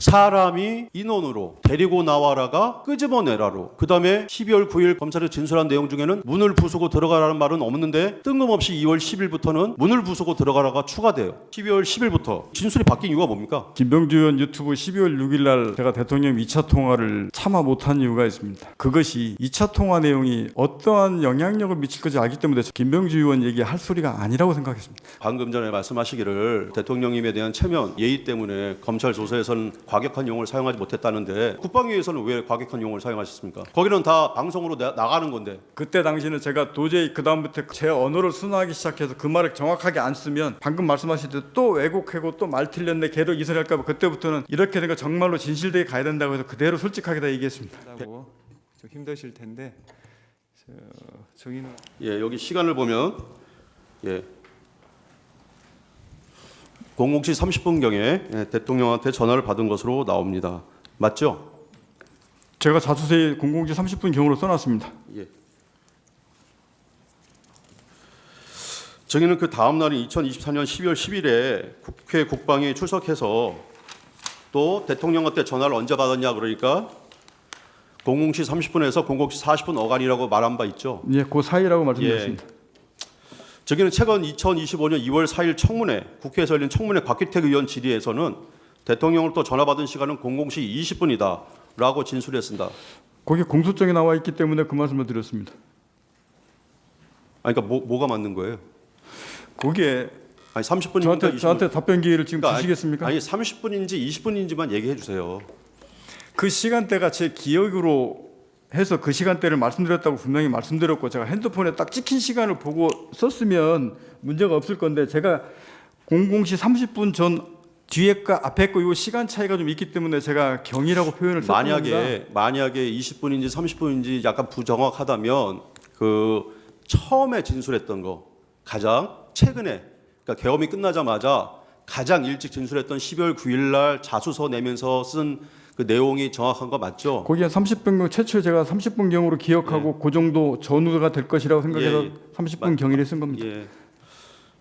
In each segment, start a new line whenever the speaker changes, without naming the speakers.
사람이 인원으로 데리고 나와라가 끄집어내라로, 그 다음에 12월 9일 검찰에 진술한 내용 중에는 문을 부수고 들어가라는 말은 없는데 뜬금없이 2월 10일부터는 문을 부수고 들어가라가 추가돼요. 12월 10일부터 진술이 바뀐 이유가 뭡니까?
김병주 의원 유튜브 12월 6일 날 제가 대통령 2차 통화를 참아 못한 이유가 있습니다. 그것이 2차 통화 내용이 어떠한 영향력을 미칠 것을 알기 때문에 김병주 의원 얘기할 소리가 아니라고 생각했습니다.
방금 전에 말씀하시기를 대통령님에 대한 체면, 예의 때문에 검찰 조사에서는 과격한 용어를 사용하지 못했다는데 국방위에서는 왜 과격한 용어를 사용하셨습니까? 거기는 다 방송으로 나가는 건데.
그때 당시는 제가 도저히 그 다음부터 제 언어를 순화하기 시작해서 그 말을 정확하게 안 쓰면 방금 말씀하셨듯이 또 왜곡하고 또 말 틀렸네 계속 이 소리 할까 봐 그때부터는 이렇게 된 거 정말로 진실되게 가야 된다고 해서 그대로 솔직하게 다 얘기했습니다.
좀 힘드실 텐데 정의는
예, 여기 시간을 보면 00시 30분경에 대통령한테 전화를 받은 것으로 나옵니다. 맞죠?
제가 자수서에 00시 30분 경으로 써놨습니다.
예. 저기는 그 다음 날인 2024년 12월 10일에 국회 국방위에 출석해서 또 대통령한테 전화를 언제 받았냐 그러니까 00시 30분에서 00시 40분 어간이라고 말한 바 있죠.
예, 그 사이라고 말씀드렸습니다.
저기는 최근 2025년 2월 4일 청문회, 국회에서 열린 청문회 곽기택 의원 질의에서는 대통령을 또 전화 받은 시간은 00시 20분이다라고 진술했습니다.
거기 공소장에 나와 있기 때문에 그 말씀을 드렸습니다.
아니, 그러니까 뭐가 맞는 거예요?
거기에
아니 30분인가
저한테 답변 기회를 지금
그러니까
주시겠습니까?
아니 30분인지 20분인지만 얘기해 주세요.
그 시간대가 제 기억으로 해서 그 시간대를 말씀드렸다고 분명히 말씀드렸고 제가 핸드폰에 딱 찍힌 시간을 보고 썼으면 문제가 없을 건데 제가 00시 30분 전 뒤에 거 앞에 거 이 시간 차이가 좀 있기 때문에 제가 경이라고 표현을 썼던 겁니다.
만약에 20분인지 30분인지 약간 부정확하다면 그 처음에 진술했던 거 가장 최근에 그러니까 계엄이 끝나자마자 가장 일찍 진술했던 12월 9일 날 자수서 내면서 쓴 그 내용이 정확한 거 맞죠?
거기에 30분경 최초에 제가 30분경으로 기억하고 그 정도 전후가 될 것이라고 생각해서 30분 경위를 쓴 겁니다.
예.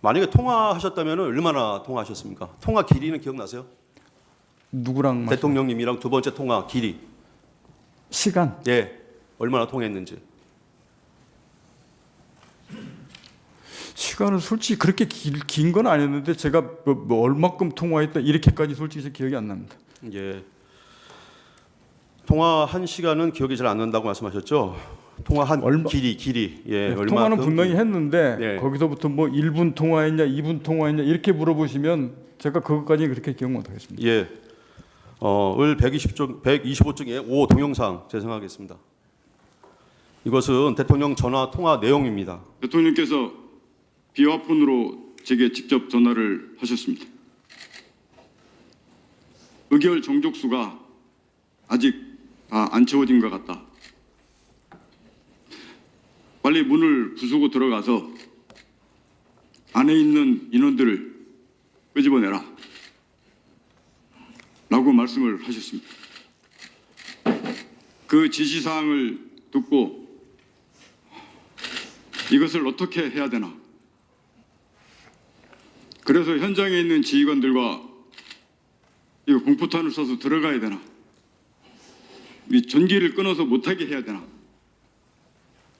만약에 통화하셨다면 얼마나 통화하셨습니까? 통화 길이는 기억나세요?
누구랑
대통령님이랑 두 번째 통화 길이.
시간?
예. 얼마나 통했는지.
시간은 솔직히 그렇게 긴 건 아니었는데 제가 뭐 얼마큼 통화했다 이렇게까지 솔직히 기억이 안 납니다.
예. 통화한 시간은 기억이 잘 안 난다고 말씀하셨죠? 통화한 길이. 예.
네,
얼마큼
통화는 분명히 했는데
네.
거기서부터 뭐 1분 통화했냐 2분 통화했냐 이렇게 물어보시면 제가 그것까지 그렇게 기억 못 하겠습니다.
예. 을 125쪽에 5 동영상 제공하겠습니다. 이것은 대통령 전화 통화 내용입니다.
대통령께서 비화폰으로 제게 직접 전화를 하셨습니다. 의결 정족수가 아직 다 안 채워진 것 같다. 빨리 문을 부수고 들어가서 안에 있는 인원들을 끄집어내라 라고 말씀을 하셨습니다. 그 지시사항을 듣고 이것을 어떻게 해야 되나, 그래서 현장에 있는 지휘관들과 이거 공포탄을 쏴서 들어가야 되나, 이 전기를 끊어서 못하게 해야 되나,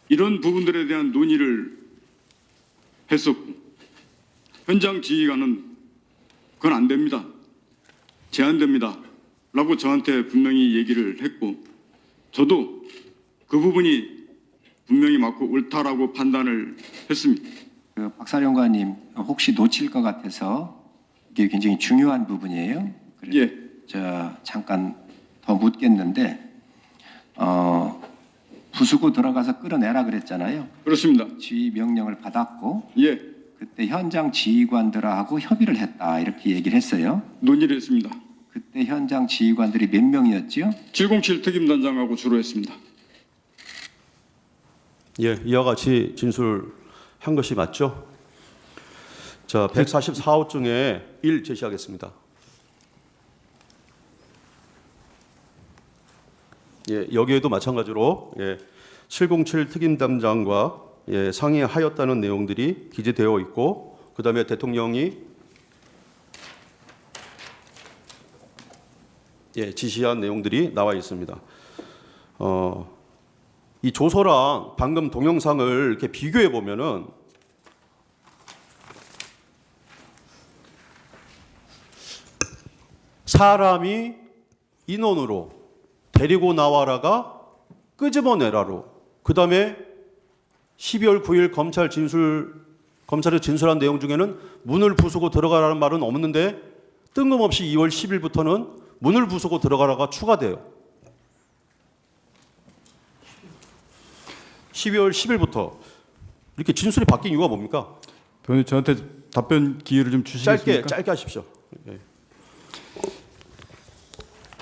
이런 부분들에 대한 논의를 했었고, 현장 지휘관은 그건 안 됩니다, 제한됩니다 라고 저한테 분명히 얘기를 했고, 저도 그 부분이 분명히 맞고 옳다라고 판단을 했습니다.
박사령관님 혹시 놓칠 것 같아서 이게 굉장히 중요한 부분이에요. 그래서
예.
잠깐 더 묻겠는데 부수고 들어가서 끌어내라 그랬잖아요.
그렇습니다.
지휘 명령을 받았고
예,
그때 현장 지휘관들하고 협의를 했다 이렇게 얘기를 했어요.
논의를 했습니다.
그때 현장 지휘관들이 몇 명이었죠?
707 특임단장하고 주로 했습니다.
예, 이와 같이 진술한 것이 맞죠? 자, 144호 중에 1 제시하겠습니다. 예, 여기에도 마찬가지로 707 특임담장과 상의하였다는 내용들이 기재되어 있고, 그다음에 대통령이 예, 지시한 내용들이 나와 있습니다. 이 조서랑 방금 동영상을 이렇게 비교해 보면은 사람이 인원으로 데리고 나와라가 끄집어내라로, 그 다음에 12월 9일 검찰이 진술한 내용 중에는 문을 부수고 들어가라는 말은 없는데 뜬금없이 2월 10일부터는 문을 부수고 들어가라가 추가돼요. 12월 10일부터 이렇게 진술이 바뀐 이유가 뭡니까?
변호사님 저한테 답변 기회를 좀 주시겠습니까?
짧게 하십시오. 예.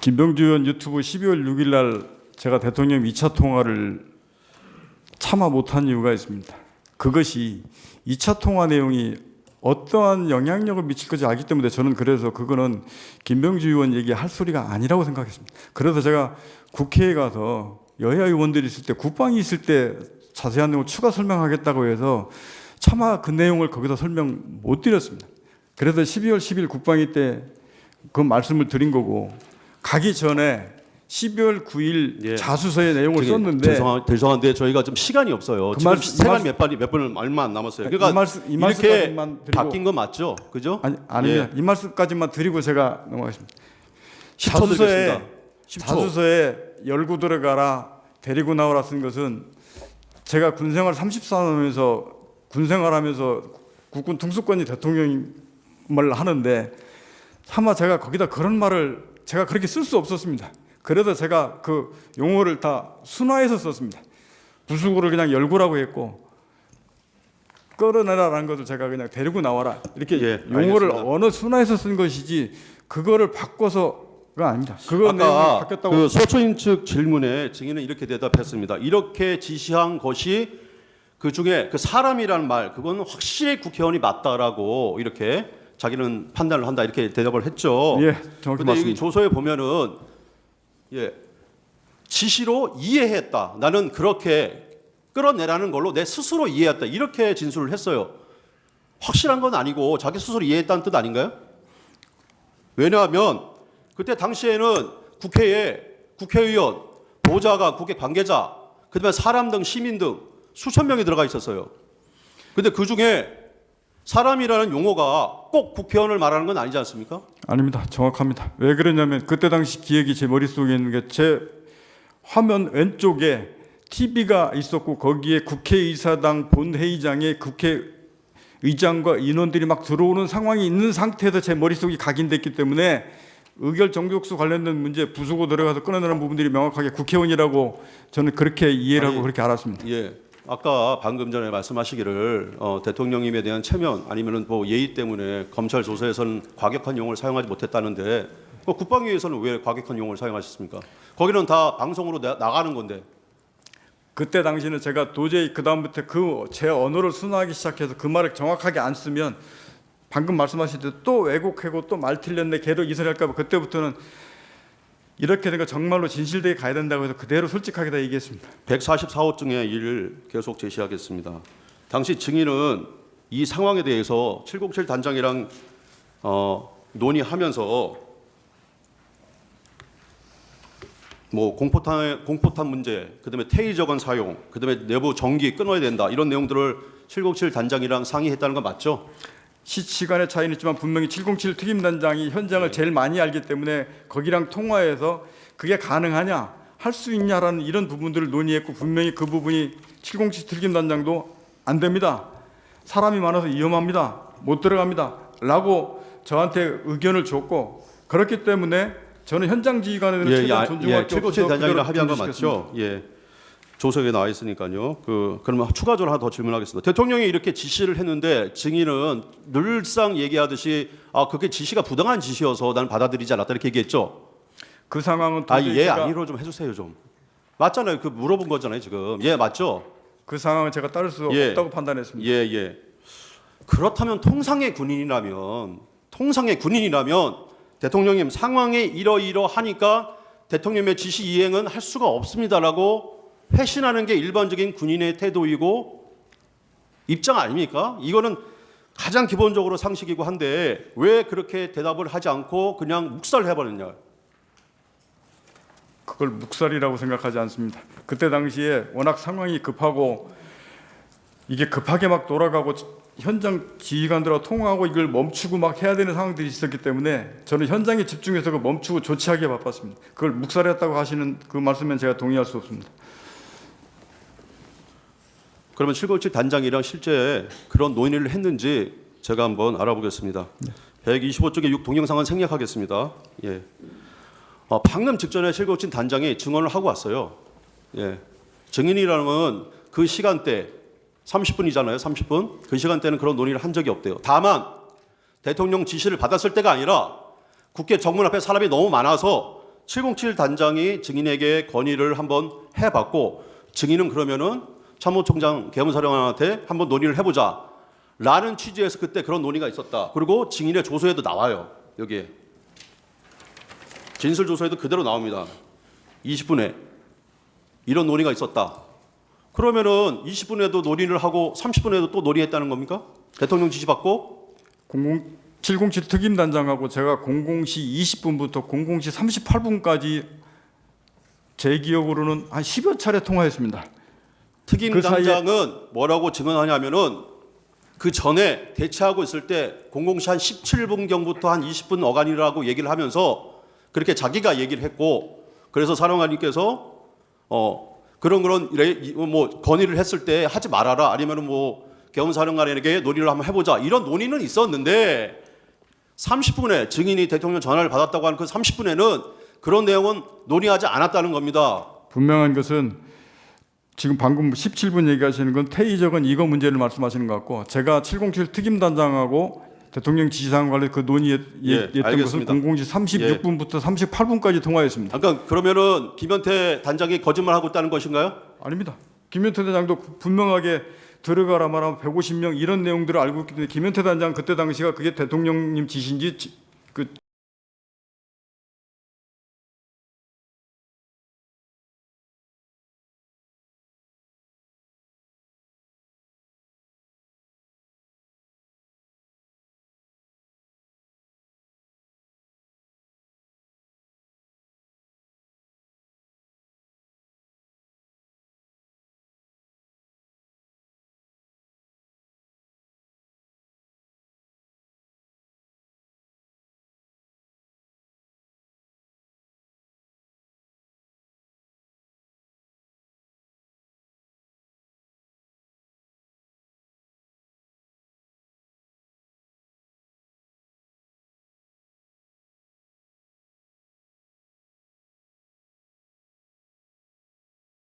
김병주 의원 유튜브 12월 6일 날 제가 대통령 2차 통화를 참아 못한 이유가 있습니다. 그것이 2차 통화 내용이 어떠한 영향력을 미칠 건지 알기 때문에 저는 그래서 그거는 김병주 의원 얘기할 소리가 아니라고 생각했습니다. 그래서 제가 국회에 가서 여야 의원들이 있을 때, 국방이 있을 때 자세한 내용을 추가 설명하겠다고 해서 차마 그 내용을 거기서 설명 못 드렸습니다. 그래서 12월 10일 국방위 때 그 말씀을 드린 거고, 가기 전에 12월 9일
예.
자수서의 내용을 썼는데
죄송한데 저희가 좀 시간이 없어요. 지금 시간 몇 분은 얼마 안 남았어요. 그러니까
이
이렇게
말씀까지만 드리고,
바뀐 건 맞죠? 그죠?
아닙니다.
예.
이 말씀까지만 드리고 제가 넘어가겠습니다.
10초 드리겠습니다. 10초.
자수서에 열고 들어가라, 데리고 나오라 쓴 것은 제가 군생활 34년하면서 군생활하면서 국군 통수권이 대통령을 하는데 차마 제가 거기다 그런 말을 제가 그렇게 쓸 수 없었습니다. 그래서 제가 그 용어를 다 순화해서 썼습니다. 부수고를 그냥 열고라고 했고, 끌어내라라는 것을 제가 그냥 데리고 나와라 이렇게
예,
용어를
알겠습니다.
언어 순화해서 쓴 것이지 그거를 바꿔서가 아닙니다. 그거 내용이
아까
바뀌었다고.
그 소초인 측 질문에 증인은 이렇게 대답했습니다. 이렇게 지시한 것이 그 중에 그 사람이라는 말, 그건 확실히 국회의원이 맞다라고 이렇게 자기는 판단을 한다 이렇게 대답을 했죠.
예, 정확히
근데 이
맞습니다.
조서에 보면은 예, 지시로 이해했다. 나는 그렇게 끌어내라는 걸로 내 스스로 이해했다. 이렇게 진술을 했어요. 확실한 건 아니고 자기 스스로 이해했다는 뜻 아닌가요? 왜냐하면 그때 당시에는 국회에 국회의원, 보좌관, 국회 관계자, 그다음에 사람 등 시민 등 수천 명이 들어가 있었어요. 근데 그 중에 사람이라는 용어가 꼭 국회의원을 말하는 건 아니지 않습니까?
아닙니다. 정확합니다. 왜 그러냐면 그때 당시 기획이 제 머릿속에 있는 게 제 화면 왼쪽에 TV가 있었고 거기에 국회의사당 본회의장에 국회의장과 인원들이 막 들어오는 상황이 있는 상태에서 제 머릿속이 각인됐기 때문에 의결 정족수 관련된 문제 부수고 들어가서 끊어내는 부분들이 명확하게 국회의원이라고 저는 그렇게 이해를 하고 그렇게 알았습니다.
예. 아까 방금 전에 말씀하시기를 대통령님에 대한 체면 아니면은 뭐 예의 때문에 검찰 조사에서는 과격한 용어를 사용하지 못했다는데 국방위에서는 왜 과격한 용어를 사용하셨습니까? 거기는 다 방송으로 나가는 건데.
그때 당시는 제가 도저히 그 다음부터 그 제 언어를 순화하기 시작해서 그 말을 정확하게 안 쓰면 방금 말씀하신 대로 또 왜곡하고 또 말 틀렸네 걔로 이설할까 봐 그때부터는 이렇게 되니까 정말로 진실되게 가야 된다고 해서 그대로 솔직하게 다 얘기했습니다.
144호 중에 일을 계속 제시하겠습니다. 당시 증인은 이 상황에 대해서 707 단장이랑 논의하면서 뭐 공포탄 문제, 그다음에 테이저건 사용, 그다음에 내부 전기 끊어야 된다 이런 내용들을 707 단장이랑 상의했다는 건 맞죠?
시간의 차이는 있지만 분명히 707 특임단장이 현장을 제일 많이 알기 때문에 거기랑 통화해서 그게 가능하냐 할 수 있냐라는 이런 부분들을 논의했고 분명히 그 부분이 707 특임단장도 안 됩니다. 사람이 많아서 위험합니다. 못 들어갑니다. 라고 저한테 의견을 줬고 그렇기 때문에 저는 현장 지휘관에 대한 최대한 존중할 게
707
없어서
단장이랑
그대로
합의한 거
준비시켰습니다.
맞죠? 예. 조서에 나와 있으니까요. 그러면 추가적으로 하나 더 질문하겠습니다. 대통령이 이렇게 지시를 했는데 증인은 늘상 얘기하듯이 그게 지시가 부당한 지시여서 나는 받아들이지 않았다 이렇게 얘기했죠.
그 상황은 도저히
예
제가
아니로 좀 해주세요 좀. 맞잖아요. 그 물어본 거잖아요 지금. 예 맞죠.
그 상황을 제가 따를 수
예.
없다고 판단했습니다.
예. 그렇다면 통상의 군인이라면 대통령님 상황에 이러이러하니까 대통령의 지시 이행은 할 수가 없습니다라고 회신하는 게 일반적인 군인의 태도이고 입장 아닙니까? 이거는 가장 기본적으로 상식이고 한데 왜 그렇게 대답을 하지 않고 그냥 묵살해버렸냐?
그걸 묵살이라고 생각하지 않습니다. 그때 당시에 워낙 상황이 급하고 이게 급하게 막 돌아가고 현장 지휘관들하고 통화하고 이걸 멈추고 막 해야 되는 상황들이 있었기 때문에 저는 현장에 집중해서 그 멈추고 조치하기에 바빴습니다. 그걸 묵살했다고 하시는 그 말씀엔 제가 동의할 수 없습니다.
그러면 707 단장이랑 실제 그런 논의를 했는지 제가 한번 알아보겠습니다. 125쪽의 6 동영상은 생략하겠습니다. 예. 방금 직전에 707 단장이 증언을 하고 왔어요. 예. 증인이라는 건 그 시간대 30분이잖아요. 30분. 그 시간대는 그런 논의를 한 적이 없대요. 다만 대통령 지시를 받았을 때가 아니라 국회 정문 앞에 사람이 너무 많아서 707 단장이 증인에게 건의를 한번 해봤고 증인은 그러면은 참모총장 계엄사령관한테 한번 논의를 해보자 라는 취지에서 그때 그런 논의가 있었다. 그리고 증인의 조서에도 나와요. 여기에 진술 조서에도 그대로 나옵니다. 20분에 이런 논의가 있었다. 그러면은 20분에도 논의를 하고 30분에도 또 논의했다는 겁니까? 대통령 지시 받고
707 특임단장하고 제가 00시 20분부터 00시 38분까지 제 기억으로는 한 10여 차례 통화했습니다.
특임
그 사이에-
단장은 뭐라고 증언하냐면은 그 전에 대치하고 있을 때 00시 한 17분경부터 한 20분 어간이라고 얘기를 하면서 그렇게 자기가 얘기를 했고 그래서 사령관님께서 그런 뭐 건의를 했을 때 하지 말아라 아니면은 뭐 계엄사령관에게 논의를 한번 해보자 이런 논의는 있었는데 30분에 증인이 대통령 전화를 받았다고 하는 그 30분에는 그런 내용은 논의하지 않았다는 겁니다.
분명한 것은 지금 방금 17분 얘기하시는 건 태의적은 이거 문제를 말씀하시는 것 같고 제가 707 특임단장하고 대통령 지시사항 관련 그 논의했던 것은
알겠습니다.
00시 36분부터 38분까지 통화했습니다.
잠깐 그러면은 김현태 단장이 거짓말하고 있다는 것인가요?
아닙니다. 김현태 단장도 분명하게 들어가라 말하면 150명 이런 내용들을 알고 있기 때문에 김현태 단장 그때 당시가 그게 대통령님 지시인지